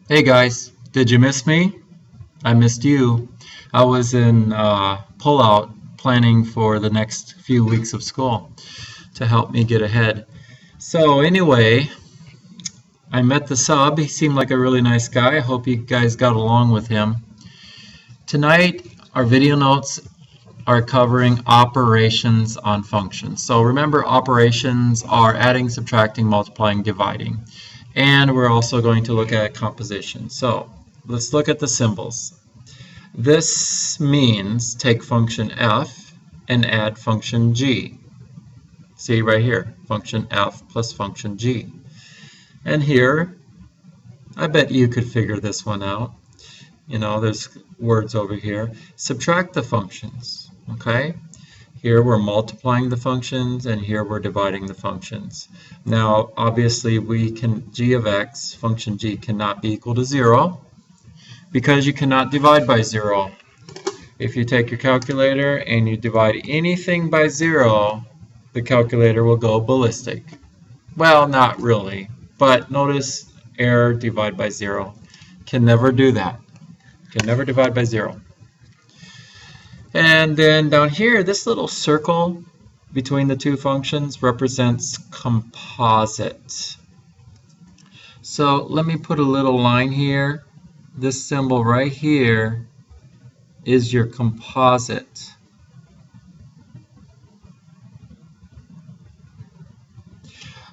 Hey guys, did you miss me? I missed you. I was in pullout planning for the next few weeks of school to help me get ahead. So anyway, I met the sub. He seemed like a really nice guy. I hope you guys got along with him. Tonight, our video notes are covering operations on functions. So remember, operations are adding, subtracting, multiplying, dividing. And we're also going to look at composition. So let's look at the symbols. This means take function f and add function g. See right here, function f plus function g. And here, I bet you could figure this one out. You know, there's words over here. Subtract the functions, okay? Here we're multiplying the functions, and here we're dividing the functions. Now, obviously, g of x, function g, cannot be equal to 0 because you cannot divide by 0. If you take your calculator and you divide anything by 0, the calculator will go ballistic. Well, not really, but notice error, divide by 0. Can never do that. Can never divide by 0. And then down here, this little circle between the two functions represents composite. So let me put a little line here. This symbol right here is your composite.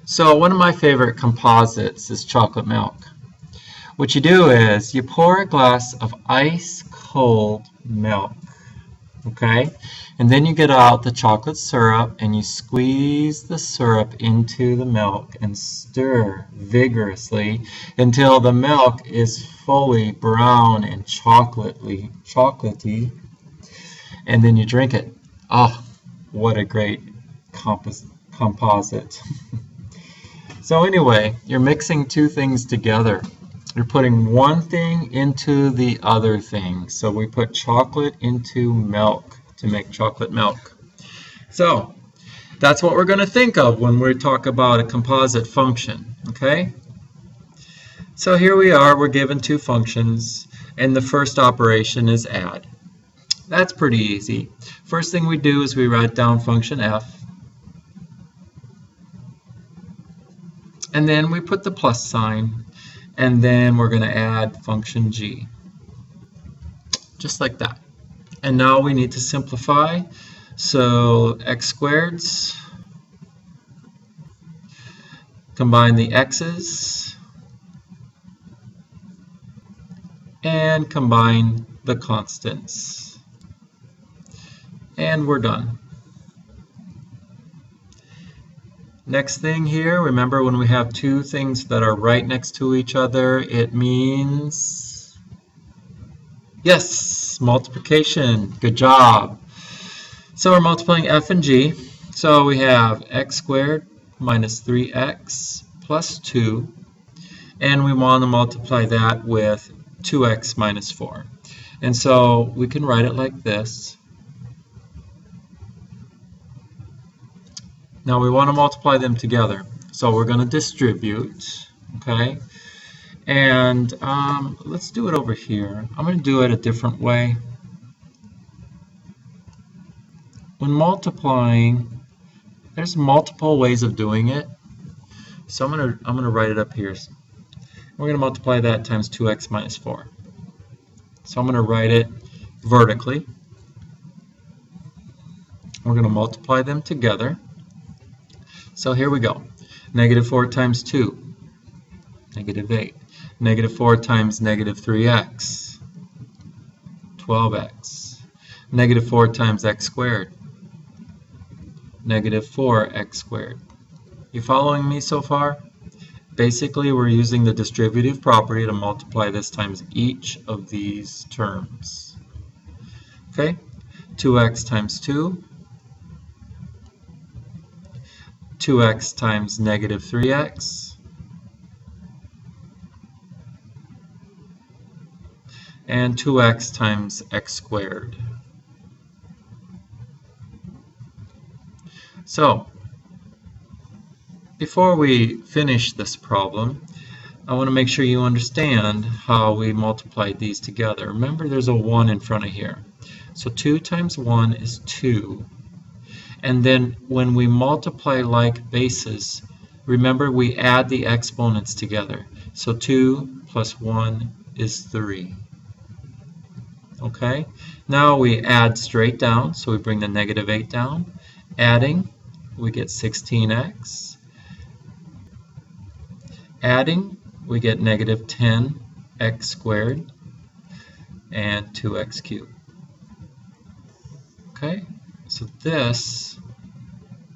So one of my favorite composites is chocolate milk. What you do is you pour a glass of ice cold milk. Okay, and then you get out the chocolate syrup and you squeeze the syrup into the milk and stir vigorously until the milk is fully brown and chocolatey, and then you drink it. Oh, what a great composite. So anyway, you're mixing two things together. You're putting one thing into the other thing. So we put chocolate into milk to make chocolate milk. So that's what we're going to think of when we talk about a composite function. Okay? So here we are. We're given two functions, and the first operation is add. That's pretty easy. First thing we do is we write down function f, and then we put the plus sign. And then we're going to add function g, just like that. And now we need to simplify. So x squared, combine the x's, and combine the constants. And we're done. Next thing here, remember when we have two things that are right next to each other, it means, yes, multiplication. Good job. So we're multiplying f and g. So we have x squared minus 3x plus 2. And we want to multiply that with 2x minus 4. And so we can write it like this. Now we want to multiply them together, so we're going to distribute, okay? And let's do it over here. I'm going to do it a different way. When multiplying, there's multiple ways of doing it. So I'm going to write it up here. We're going to multiply that times 2x minus 4. So I'm going to write it vertically. We're going to multiply them together. So here we go. Negative 4 times 2, negative 8. Negative 4 times negative 3x, 12x. Negative 4 times x squared, negative 4x squared. You following me so far? Basically, we're using the distributive property to multiply this times each of these terms. Okay? 2x times 2. 2x times negative 3x, and 2x times x squared. So, before we finish this problem, I want to make sure you understand how we multiplied these together. Remember, there's a 1 in front of here. So 2 times 1 is 2. And then when we multiply like bases, remember we add the exponents together. So 2 plus 1 is 3. Okay? Now we add straight down, so we bring the negative 8 down. Adding, we get 16x. Adding, we get negative 10x squared and 2x cubed. Okay, so this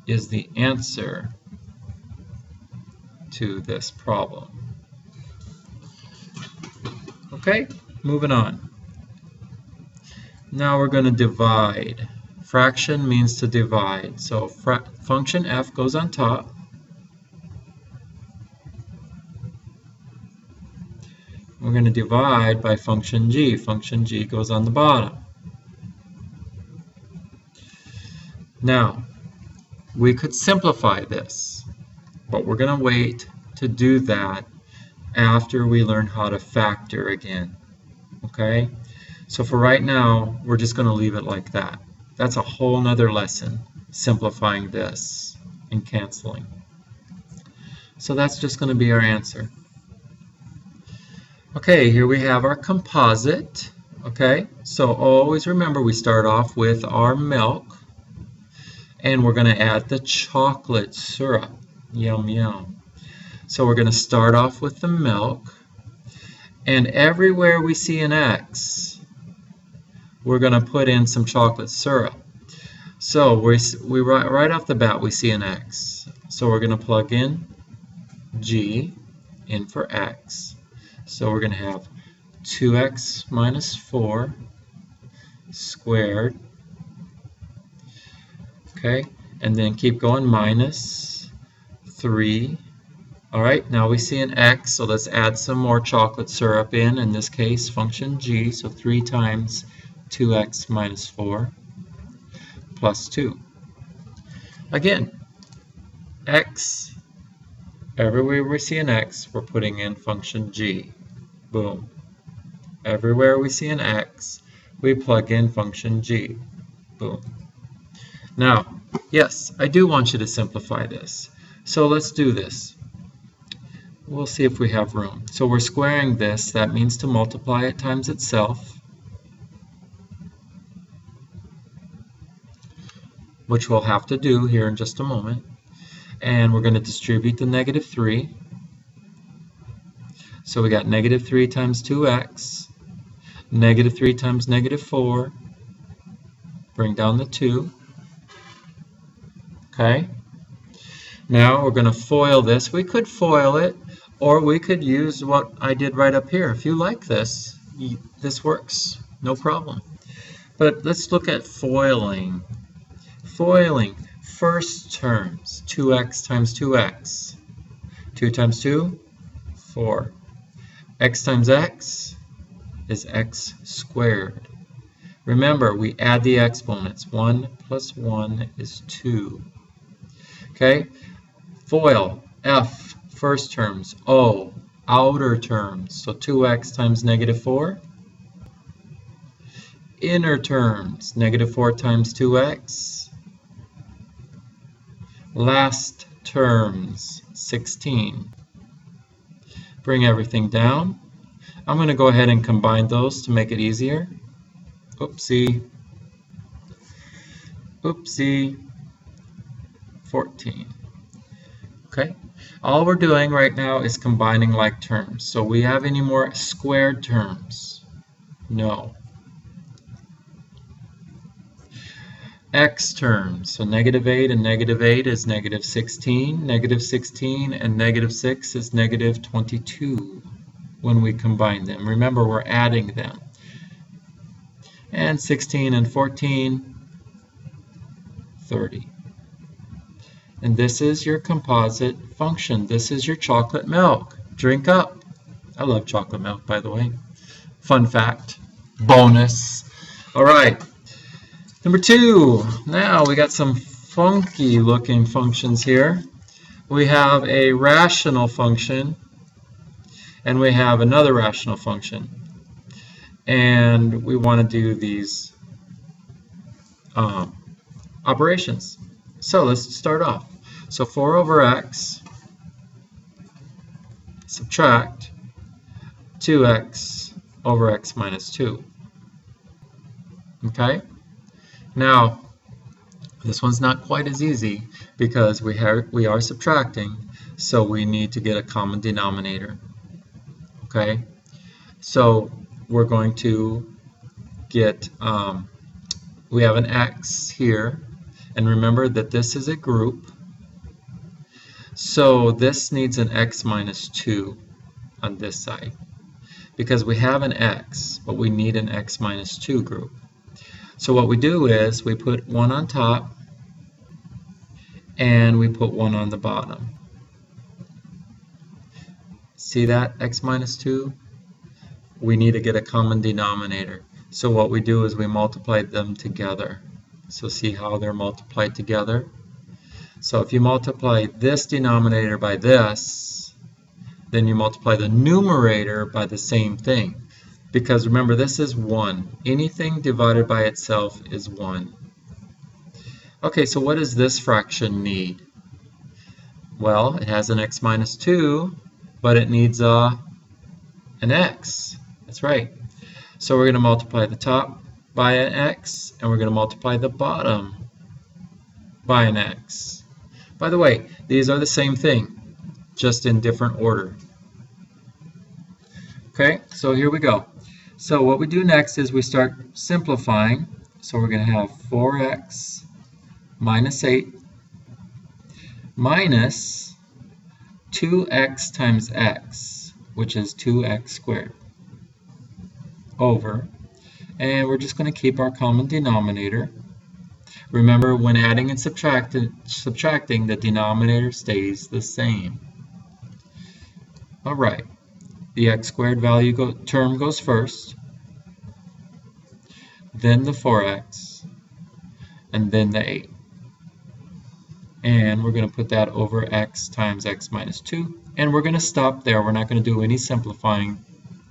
is the answer to this problem. Okay, moving on. Now we're going to divide. Fraction means to divide. So function f goes on top. We're going to divide by function g. Function g goes on the bottom. Now, we could simplify this, but we're going to wait to do that after we learn how to factor again. Okay? So for right now, we're just going to leave it like that. That's a whole nother lesson, simplifying this and canceling. So that's just going to be our answer. Okay, here we have our composite. Okay, so always remember we start off with our milk, and we're going to add the chocolate syrup. Yum, yum. So we're going to start off with the milk, and everywhere we see an X, we're going to put in some chocolate syrup. So we right off the bat we see an X. So we're going to plug in G in for X. So we're going to have 2x minus 4 squared. Okay, and then keep going, minus 3. All right, now we see an X, so let's add some more chocolate syrup in this case, function G. So 3 times 2x minus 4 plus 2. Again, X, everywhere we see an X, we're putting in function G. Boom. Everywhere we see an X, we plug in function G. Boom. Now, yes, I do want you to simplify this. So let's do this. We'll see if we have room. So we're squaring this. That means to multiply it times itself, which we'll have to do here in just a moment. And we're going to distribute the negative 3. So we got negative 3 times 2x, negative 3 times negative 4, bring down the 2. Okay, now we're going to FOIL this. We could FOIL it, or we could use what I did right up here. If you like this, this works, no problem. But let's look at FOILing. FOILing, first terms, 2x times 2x. 2 times 2, 4. X times x is x squared. Remember, we add the exponents. 1 plus 1 is 2. Okay? FOIL, F, first terms. O, outer terms. So 2x times negative 4. Inner terms, negative 4 times 2x. Last terms, 16. Bring everything down. I'm going to go ahead and combine those to make it easier. Oopsie. Oopsie. 14. Okay. All we're doing right now is combining like terms. So we have any more squared terms? No. X terms. So negative 8 and negative 8 is negative 16. Negative 16 and negative 6 is negative 22 when we combine them. Remember, we're adding them. And 16 and 14, 30. And this is your composite function. This is your chocolate milk. Drink up. I love chocolate milk, by the way. Fun fact. Bonus. All right. Number 2, now we got some funky looking functions here. We have a rational function and we have another rational function. And we want to do these operations. So let's start off. So 4 over x subtract 2x over x minus 2. Okay? Now, this one's not quite as easy because we are subtracting, so we need to get a common denominator. Okay? So we're going to get, we have an x here, and remember that this is a group, so this needs an x minus 2 on this side, because we have an x, but we need an x minus 2 group. So what we do is we put 1 on top, and we put 1 on the bottom. See that, x minus 2? We need to get a common denominator. So what we do is we multiply them together. So see how they're multiplied together? So if you multiply this denominator by this, then you multiply the numerator by the same thing. Because remember, this is 1. Anything divided by itself is 1. Okay, so what does this fraction need? Well, it has an x minus 2, but it needs an x. That's right. So we're going to multiply the top by an x, and we're going to multiply the bottom by an x. By the way, these are the same thing, just in different order. Okay, so here we go. So what we do next is we start simplifying. So we're going to have 4x minus 8 minus 2x times x, which is 2x squared, over, and we're just going to keep our common denominator. Remember, when adding and subtracting, the denominator stays the same. Alright, the x squared term goes first, then the 4x, and then the 8. And we're going to put that over x times x minus 2, and we're going to stop there. We're not going to do any simplifying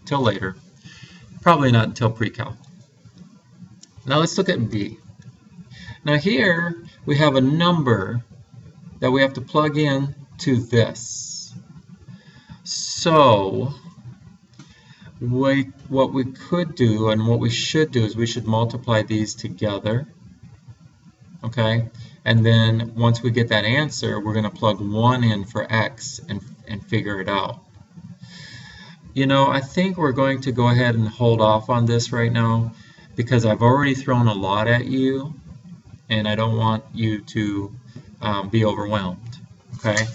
till later. Probably not until pre-calc. Now let's look at b. Now here we have a number that we have to plug in to this. So what we could do and what we should do is we should multiply these together. Okay? And then once we get that answer, we're going to plug 1 in for x and figure it out. You know, I think we're going to go ahead and hold off on this right now because I've already thrown a lot at you and I don't want you to be overwhelmed. Okay?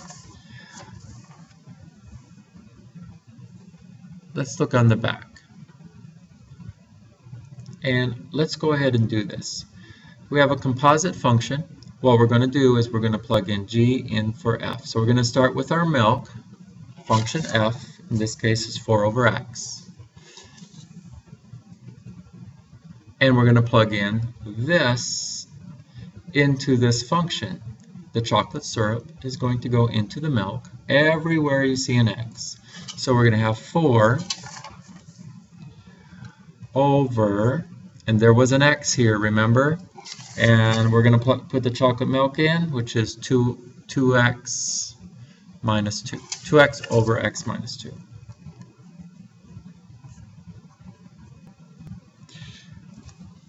Let's look on the back. And let's go ahead and do this. We have a composite function. What we're going to do is we're going to plug in g in for f. So we're going to start with our milk. Function f, in this case, is 4 over x. And we're going to plug in this into this function. The chocolate syrup is going to go into the milk everywhere you see an x. So we're going to have 4 over, and there was an x here, remember? And we're going to put the chocolate milk in, which is 2x minus 2. 2x over x minus 2.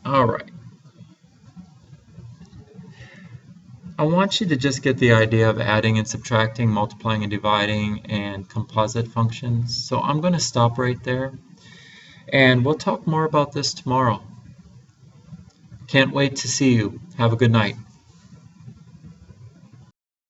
All right. I want you to just get the idea of adding and subtracting, multiplying and dividing, and composite functions. So I'm going to stop right there, and we'll talk more about this tomorrow. Can't wait to see you. Have a good night.